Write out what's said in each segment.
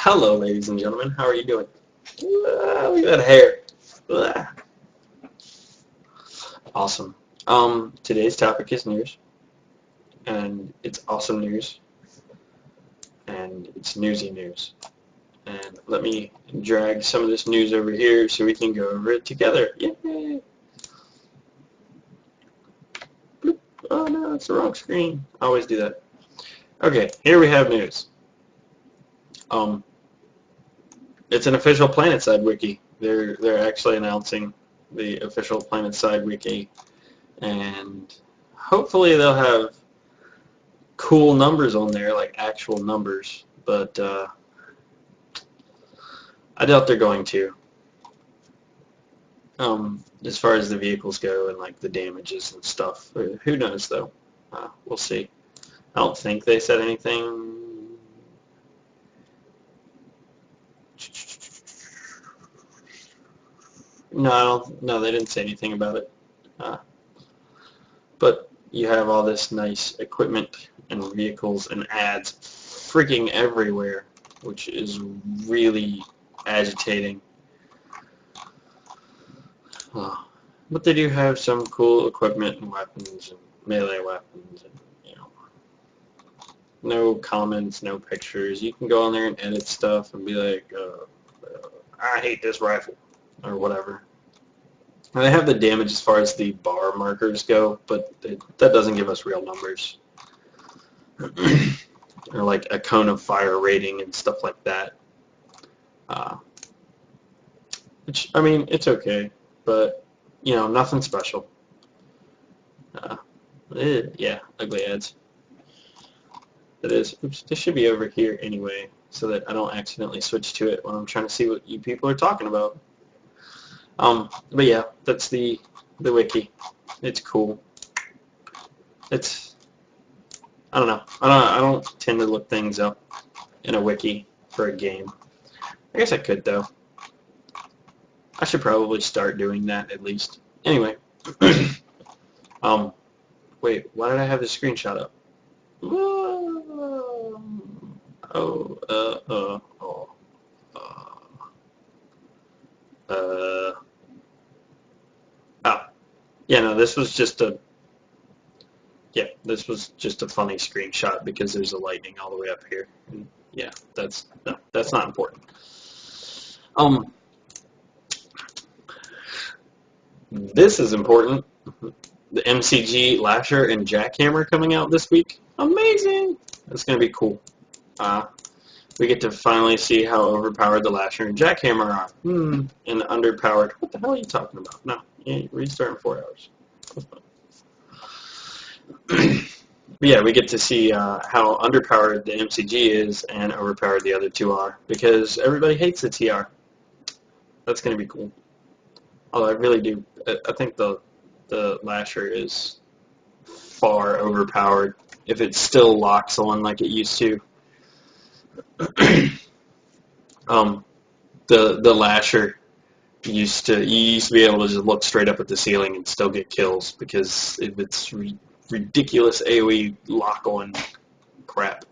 Hello, ladies and gentlemen. How are you doing? Look at that hair. Awesome. Today's topic is news, and it's awesome news, and it's newsy news. And let me drag some of this news over here so we can go over it together. Yay! Bloop. Oh no, it's the wrong screen. I always do that. Okay, here we have news. It's an official Planetside wiki. They're actually announcing the official Planetside wiki, and hopefully they'll have cool numbers on there, like actual numbers. But I doubt they're going to. As far as the vehicles go and like the damages and stuff, who knows though? We'll see. I don't think they said anything. No, they didn't say anything about it. But you have all this nice equipment and vehicles and ads freaking everywhere, which is really agitating. But they do have some cool equipment and weapons and melee weapons and, no comments, no pictures. You can go on there and edit stuff and be like, I hate this rifle, or whatever. And they have the damage as far as the bar markers go, but that doesn't give us real numbers. Or like a cone of fire rating and stuff like that. Which, I mean, it's okay, but, nothing special. Yeah, ugly ads. That is, oops, this should be over here anyway, so that I don't accidentally switch to it when I'm trying to see what you people are talking about. But yeah, that's the wiki. It's cool. I don't know. I don't tend to look things up in a wiki for a game. I guess I could though. I should probably start doing that at least. Anyway, wait, why did I have the screenshot up? Yeah, no, this was just a funny screenshot because there's a lightning all the way up here. And yeah, that's not important. This is important. The MCG Lasher and Jackhammer coming out this week. Amazing! That's going to be cool. We get to finally see how overpowered the Lasher and Jackhammer are. And underpowered. What the hell are you talking about? No, you restart in 4 hours. But yeah, we get to see how underpowered the MCG is and overpowered the other two are, because everybody hates the TR. That's going to be cool. Although I really do. I think the Lasher is far overpowered if it still locks on like it used to. The Lasher you used to be able to just look straight up at the ceiling and still get kills because of its ridiculous AoE lock on crap.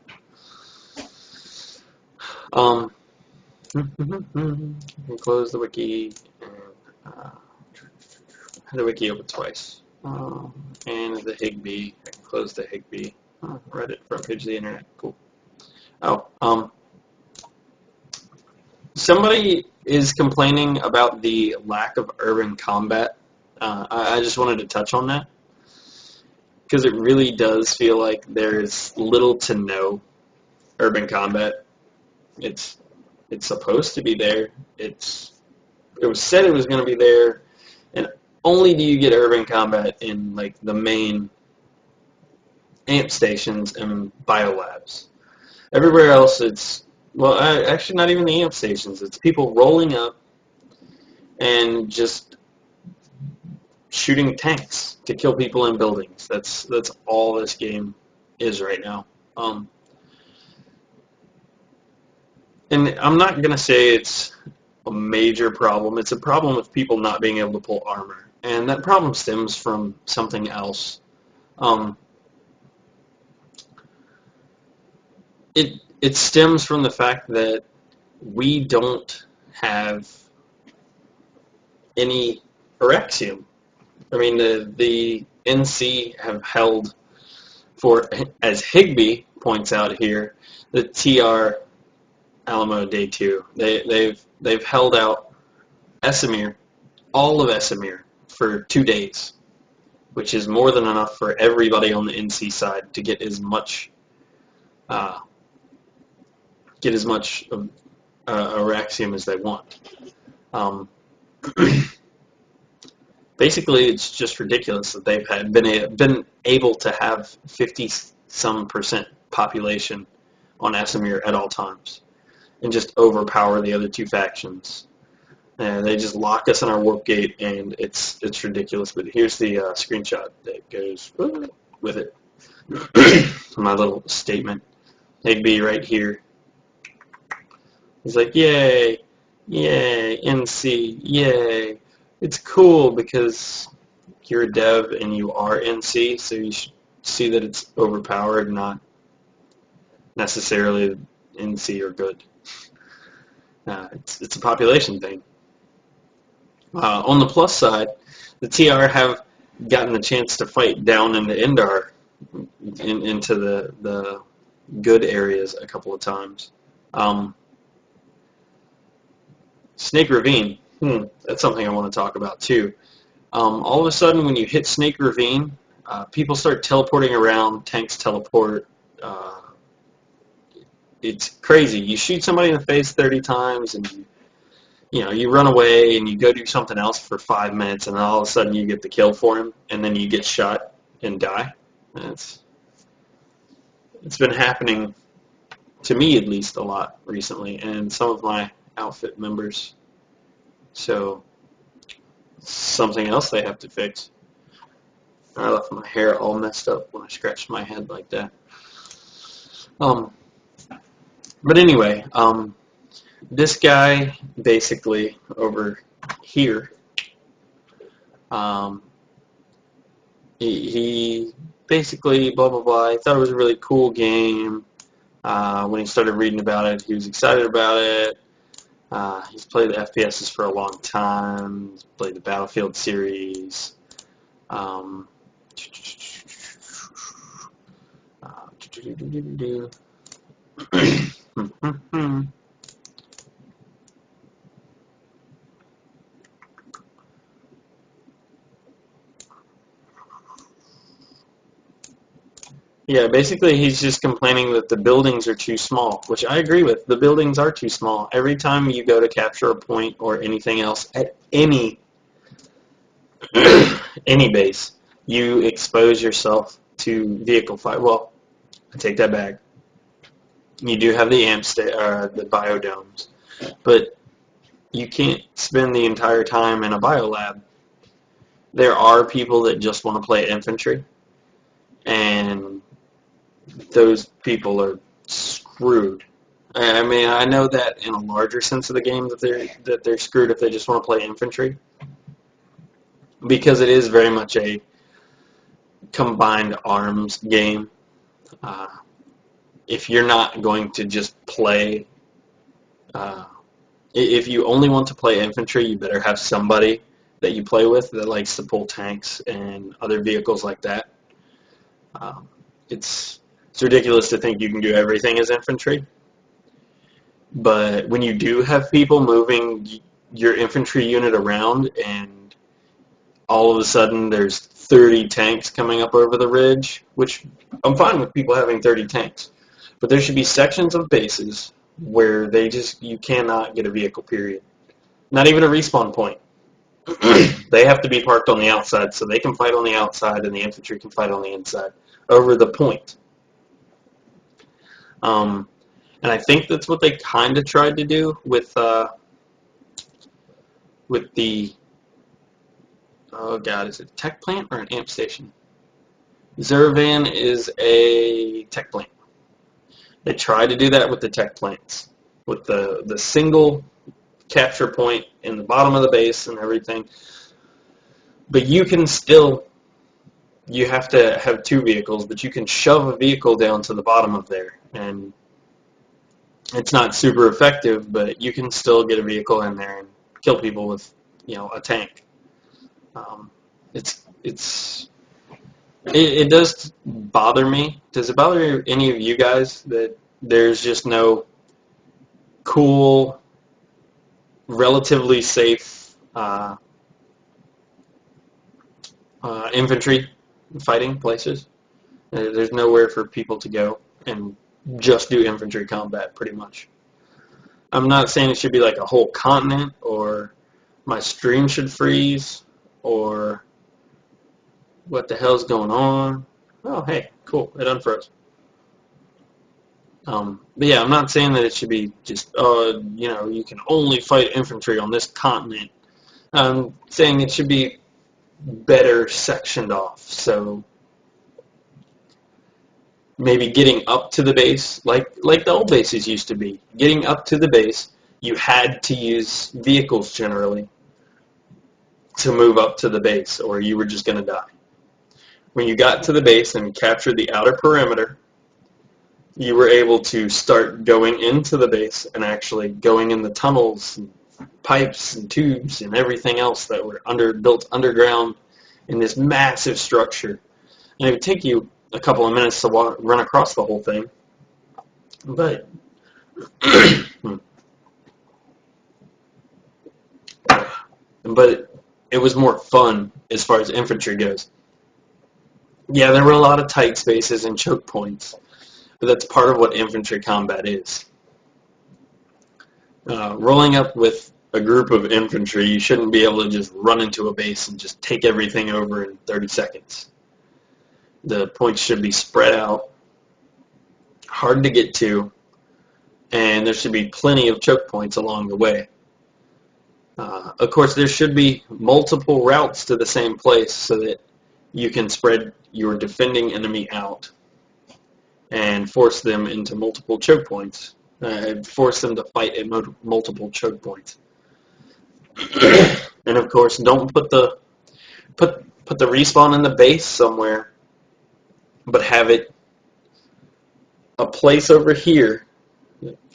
Close the wiki. The wiki open twice. And the Higby. I can close the Higby. Reddit, front page of the internet. Cool. Somebody is complaining about the lack of urban combat. I just wanted to touch on that because it really does feel like there's little to no urban combat. It's supposed to be there. It was said it was going to be there, and only do you get urban combat in like the main amp stations and biolabs. Everywhere else, it's actually not even the amp stations. It's people rolling up and just shooting tanks to kill people in buildings. That's all this game is right now. And I'm not going to say it's a major problem. It's a problem with people not being able to pull armor. And that problem stems from something else. It stems from the fact that we don't have any Erexium. I mean, the NC have held for, as Higby points out here, the TR Alamo Day 2. They've held out Esamir, all of Esamir, for 2 days, which is more than enough for everybody on the NC side to get as much Erexium as they want. Basically, it's just ridiculous that they've been able to have 50-some% population on Esamir at all times and just overpower the other two factions. And they just lock us in our warp gate, and it's ridiculous. But here's the screenshot that goes with it. My little statement. Higby right here. He's like, yay, yay, NC, yay. It's cool because you're a dev and you are NC, so you should see that it's overpowered, not necessarily NC or good. It's a population thing. On the plus side, the TR have gotten the chance to fight down into Indar, into the good areas a couple of times. Snake Ravine. That's something I want to talk about too. All of a sudden, when you hit Snake Ravine, people start teleporting around. Tanks teleport. It's crazy. You shoot somebody in the face 30 times, and you run away, and you go do something else for 5 minutes, and then all of a sudden you get the kill for him, and then you get shot and die. It's been happening to me at least a lot recently, and some of my outfit members. So, something else they have to fix. I left my hair all messed up when I scratched my head like that. But anyway, this guy basically over here, he basically blah blah blah. He thought it was a really cool game. When he started reading about it, he was excited about it. He's played the FPSs for a long time. He's played the Battlefield series. Yeah, basically he's just complaining that the buildings are too small, which I agree with. The buildings are too small. Every time you go to capture a point or anything else at any base, you expose yourself to vehicle fire. Well, I take that back. You do have the the biodomes, but you can't spend the entire time in a biolab. There are people that just want to play infantry, and those people are screwed. I mean, I know that in a larger sense of the game that they're screwed if they just want to play infantry, because it is very much a combined arms game. If you're not going to just play, if you only want to play infantry, you better have somebody that you play with that likes to pull tanks and other vehicles like that. It's ridiculous to think you can do everything as infantry, but when you do have people moving your infantry unit around and all of a sudden there's 30 tanks coming up over the ridge, which I'm fine with people having 30 tanks, but there should be sections of bases where you cannot get a vehicle, period. Not even a respawn point. They have to be parked on the outside so they can fight on the outside and the infantry can fight on the inside over the point. And I think that's what they kind of tried to do with the, oh god, is it a tech plant or an amp station? Zeravan is a tech plant. They tried to do that with the tech plants, with the single capture point in the bottom of the base and everything. But you can still, you have to have two vehicles, but you can shove a vehicle down to the bottom of there and It's not super effective, but you can still get a vehicle in there and kill people with, a tank. Um, it does bother me. Does it bother any of you guys that there's just no cool, relatively safe infantry fighting places? There's nowhere for people to go and just do infantry combat, pretty much. I'm not saying it should be like a whole continent, or my stream should freeze, or what the hell's going on. Oh, hey, cool, it unfroze. But yeah, I'm not saying that it should be just, you can only fight infantry on this continent. I'm saying it should be better sectioned off. So maybe getting up to the base, like the old bases used to be. Getting up to the base, you had to use vehicles generally to move up to the base, or you were just going to die. When you got to the base and captured the outer perimeter, you were able to start going into the base and actually going in the tunnels and pipes and tubes and everything else that were built underground in this massive structure. And it would take you a couple of minutes to run across the whole thing. But but it was more fun as far as infantry goes. Yeah, there were a lot of tight spaces and choke points, but that's part of what infantry combat is. Rolling up with a group of infantry, you shouldn't be able to just run into a base and just take everything over in 30 seconds. The points should be spread out, hard to get to, and there should be plenty of choke points along the way. Of course, there should be multiple routes to the same place so that you can spread your defending enemy out and force them into multiple choke points. Force them to fight at multiple choke points. And of course, don't put the respawn in the base somewhere, but have it a place over here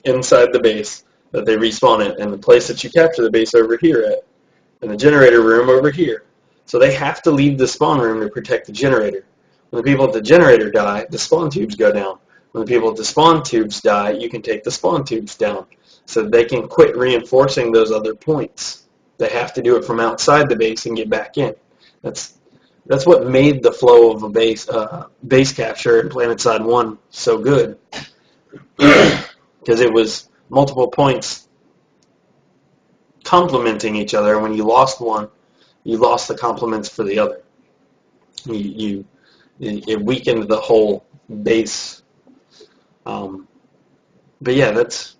inside the base that they respawn it, and the place that you capture the base over here at, and the generator room over here. So they have to leave the spawn room to protect the generator. When the people at the generator die, the spawn tubes go down. When the people at the spawn tubes die, you can take the spawn tubes down so that they can quit reinforcing those other points. They have to do it from outside the base and get back in. That's what made the flow of a base capture in Planetside 1 so good. Because it was multiple points complementing each other, and when you lost one, you lost the complements for the other. It weakened the whole base. But yeah, that's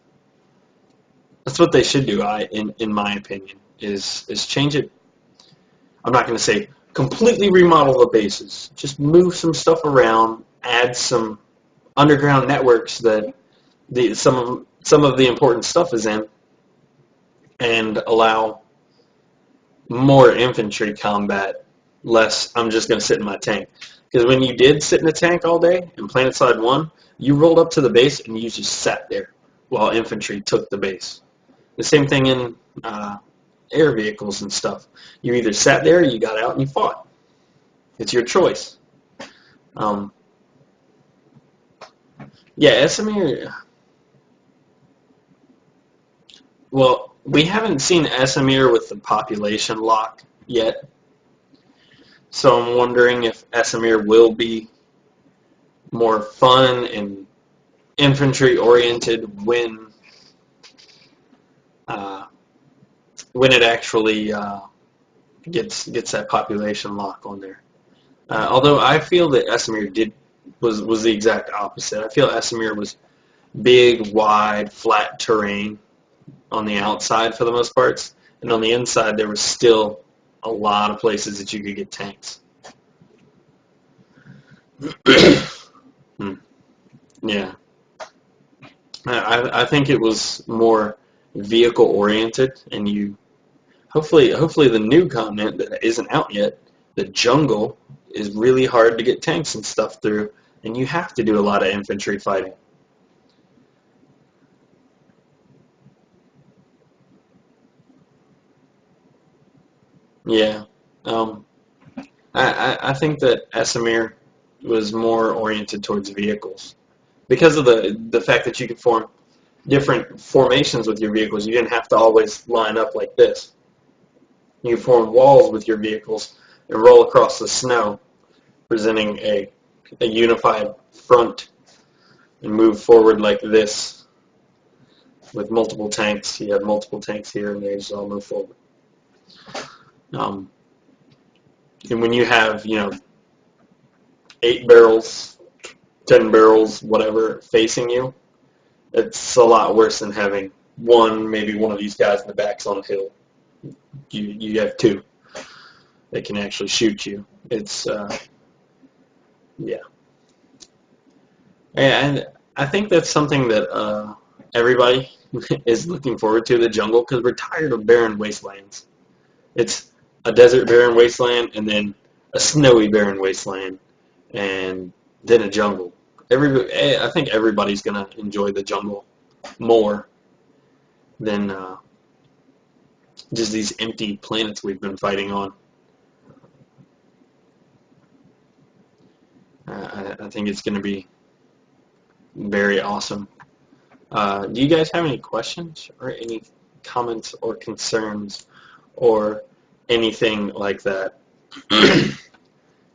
what they should do. In my opinion, is change it. I'm not going to say completely remodel the bases. Just move some stuff around, add some underground networks that some of the important stuff is in, and allow more infantry combat, less I'm just going to sit in my tank. Because when you did sit in a tank all day in Planetside 1, you rolled up to the base and you just sat there while infantry took the base. The same thing in air vehicles and stuff. You either sat there or you got out and you fought. It's your choice. Yeah, Esamir. Well, we haven't seen Esamir with the population lock yet. So I'm wondering if Esamir will be more fun and infantry-oriented when it actually gets that population lock on there. Although I feel that Esamir was the exact opposite. I feel Esamir was big, wide, flat terrain on the outside for the most parts, and on the inside there was still a lot of places that you could get tanks. Yeah. I think it was more vehicle oriented, and you hopefully the new continent that isn't out yet, the jungle, is really hard to get tanks and stuff through, and you have to do a lot of infantry fighting. Yeah. Um, I think that Esamir was more oriented towards vehicles because of the fact that you could form different formations with your vehicles. You didn't have to always line up like this. You could form walls with your vehicles and roll across the snow, presenting a unified front, and move forward like this with multiple tanks. You have multiple tanks here, and they just all move forward. Um, and when you have, 8 barrels, 10 barrels, whatever, facing you, it's a lot worse than having maybe one of these guys in the back's on a hill. You have two that can actually shoot you. It's yeah, and I think that's something that everybody is looking forward to, the jungle, because we're tired of barren wastelands. It's a desert barren wasteland, and then a snowy barren wasteland, and then a jungle. I think everybody's gonna enjoy the jungle more than just these empty planets we've been fighting on. I think it's going to be very awesome. Do you guys have any questions or any comments or concerns or anything like that?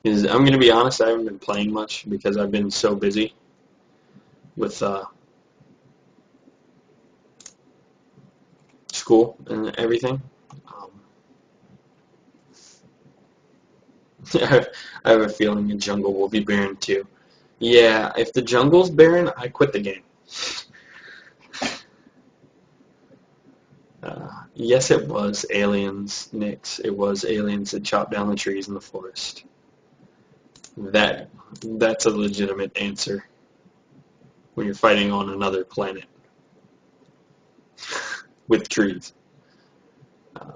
Because I'm going to be honest, I haven't been playing much because I've been so busy with school and everything. Um, I have a feeling the jungle will be barren too. Yeah, if the jungle's barren, I quit the game. Yes, it was aliens, Nix. It was aliens that chopped down the trees in the forest. That that's a legitimate answer when you're fighting on another planet with trees. Uh,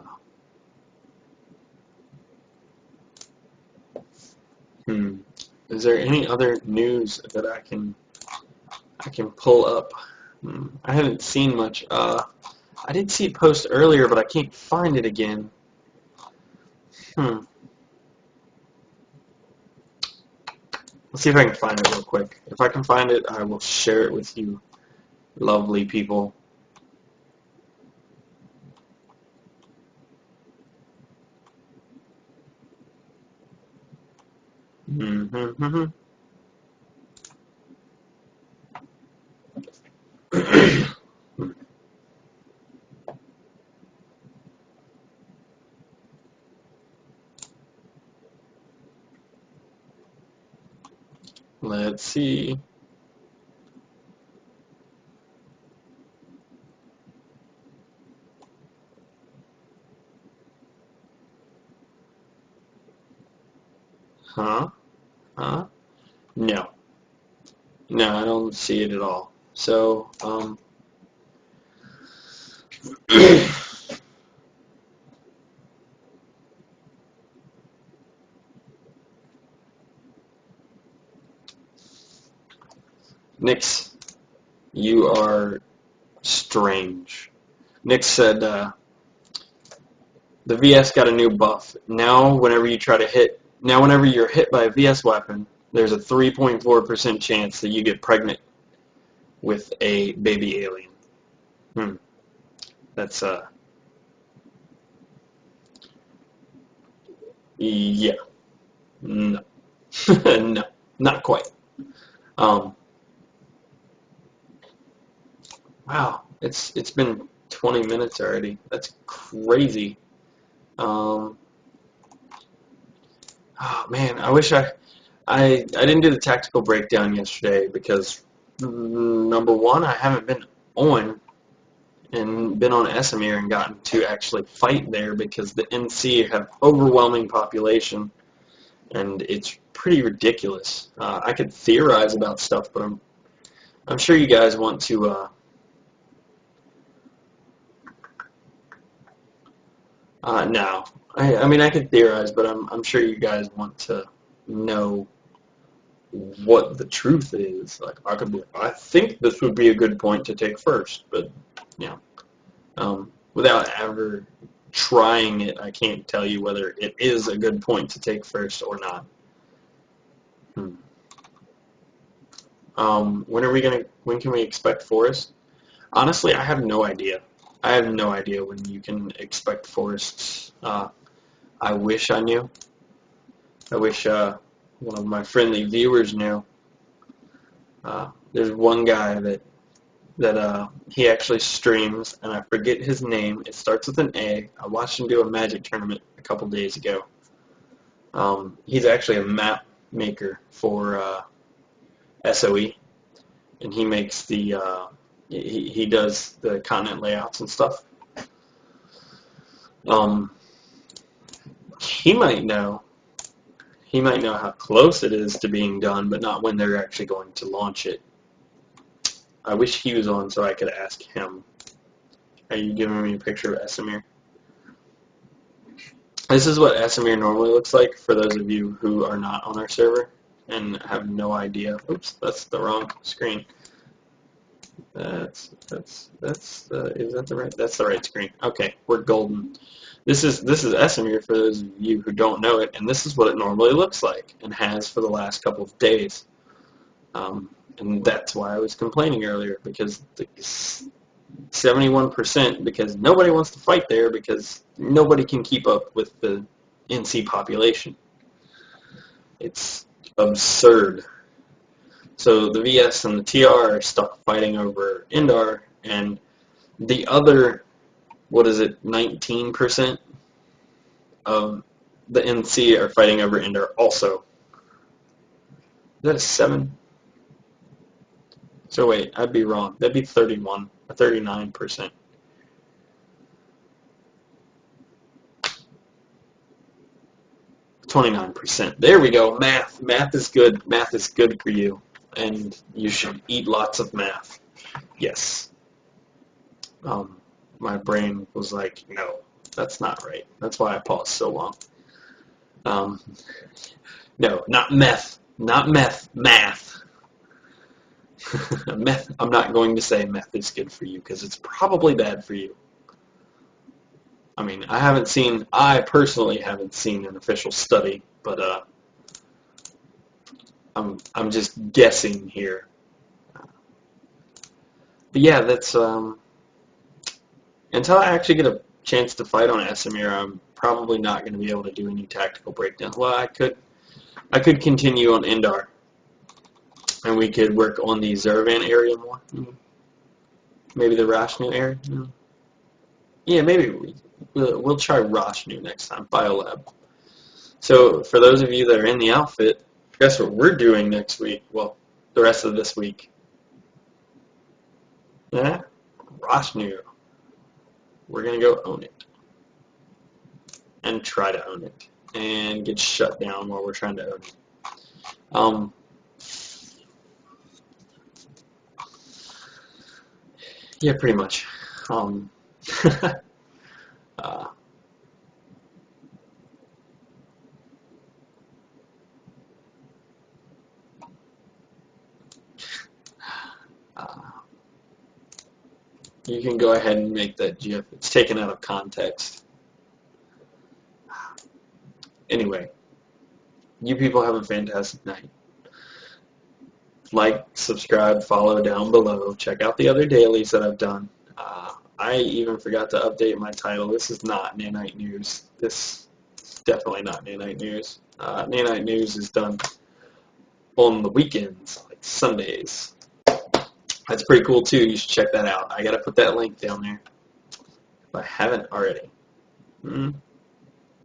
hmm. Is there any other news that I can pull up? I haven't seen much. I did see a post earlier, but I can't find it again. Hmm. Let's see if I can find it real quick. If I can find it, I will share it with you, lovely people. Mm-hmm. Let's see. Huh? Huh? No. No, I don't see it at all. So, Nix, you are strange. Nix said the VS got a new buff. Now whenever you're hit by a VS weapon, there's a 3.4% chance that you get pregnant with a baby alien. Hmm. That's yeah. No. No, not quite. Um, wow, it's been 20 minutes already. That's crazy. Um, oh man, I wish I didn't do the tactical breakdown yesterday because number one, I haven't been on and been on Esamir and gotten to actually fight there because the NC have overwhelming population and it's pretty ridiculous. I could theorize about stuff, but I'm sure you guys want to. No, I mean I could theorize, but I'm sure you guys want to know what the truth is. Like I could be, I think this would be a good point to take first, but you know, without ever trying it, I can't tell you whether it is a good point to take first or not. When can we expect Forest? Honestly, I have no idea. I have no idea when you can expect Forests. I wish I knew. I wish one of my friendly viewers knew. There's one guy that he actually streams, and I forget his name. It starts with an A. I watched him do a Magic tournament a couple days ago. He's actually a map maker for SOE, and he makes he does the continent layouts and stuff. He might know. He might know how close it is to being done, but not when they're actually going to launch it. I wish he was on so I could ask him. Are you giving me a picture of Esamir? This is what Esamir normally looks like for those of you who are not on our server and have no idea. Oops, that's the wrong screen. Is that the right? That's the right screen. Okay, we're golden. This is Esamir for those of you who don't know it, and this is what it normally looks like and has for the last couple of days. And that's why I was complaining earlier, because 71%, because nobody wants to fight there, because nobody can keep up with the NC population. It's absurd. So the VS and the TR are stuck fighting over Indar, and the other, 19% of the NC are fighting over Indar also. Is that a 7? So wait, I'd be wrong. That'd be 31, or 39%. %. There we go. Math. Math is good. Math is good for you. And you should eat lots of math. Yes. My brain was like, no, that's not right. That's why I paused so long. No, not meth. Not meth. Math. Meth. I'm not going to say meth is good for you because it's probably bad for you. I mean, I personally haven't seen an official study, but I'm just guessing here. But yeah, that's until I actually get a chance to fight on Esamir, I'm probably not going to be able to do any tactical breakdowns. Well, I could continue on Indar, and we could work on the Zeravan area more. Maybe the Rashnu area. Yeah, maybe we'll try Rashnu next time. Biolab. So for those of you that are in the outfit, guess what we're doing next week? Well, the rest of this week. Yeah, Rashnu. We're going to go own it. And try to own it. And get shut down while we're trying to own it. Yeah, pretty much. You can go ahead and make that GIF. It's taken out of context. Anyway, you people have a fantastic night. Like, subscribe, follow down below. Check out the other dailies that I've done. I even forgot to update my title. This is not Nanite News. This is definitely not Nanite News. Nanite News is done on the weekends, like Sundays. That's pretty cool too. You should check that out. I gotta put that link down there if I haven't already. No,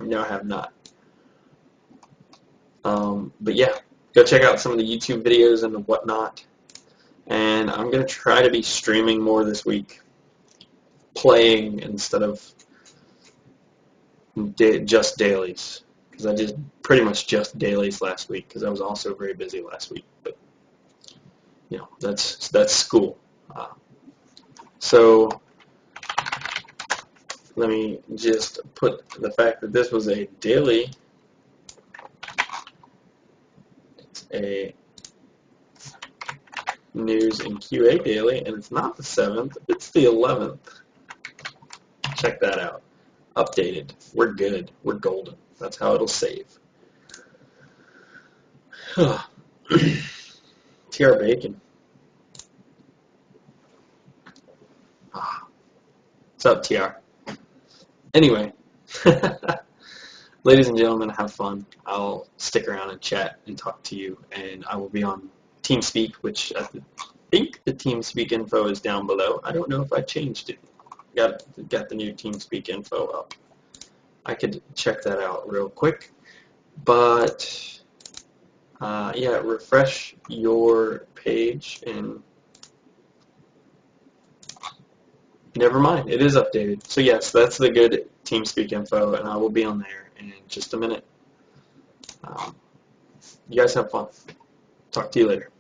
I have not. But yeah, go check out some of the YouTube videos and whatnot. And I'm gonna try to be streaming more this week, playing instead of just dailies, because I did pretty much just dailies last week because I was also very busy last week. But you know, that's school. So let me just put the fact that this was a daily. It's a news and QA daily, and it's not the 7th, it's the 11th. Check that out. updated. We're good. We're golden. That's how it'll save. TR Bacon. What's up, TR? Anyway, ladies and gentlemen, have fun. I'll stick around and chat and talk to you, and I will be on TeamSpeak, which I think the TeamSpeak info is down below. I don't know if I changed it. Got the new TeamSpeak info up. I could check that out real quick, but yeah, refresh your page and never mind, it is updated. So yes, that's the good TeamSpeak info, and I will be on there in just a minute. You guys have fun. Talk to you later.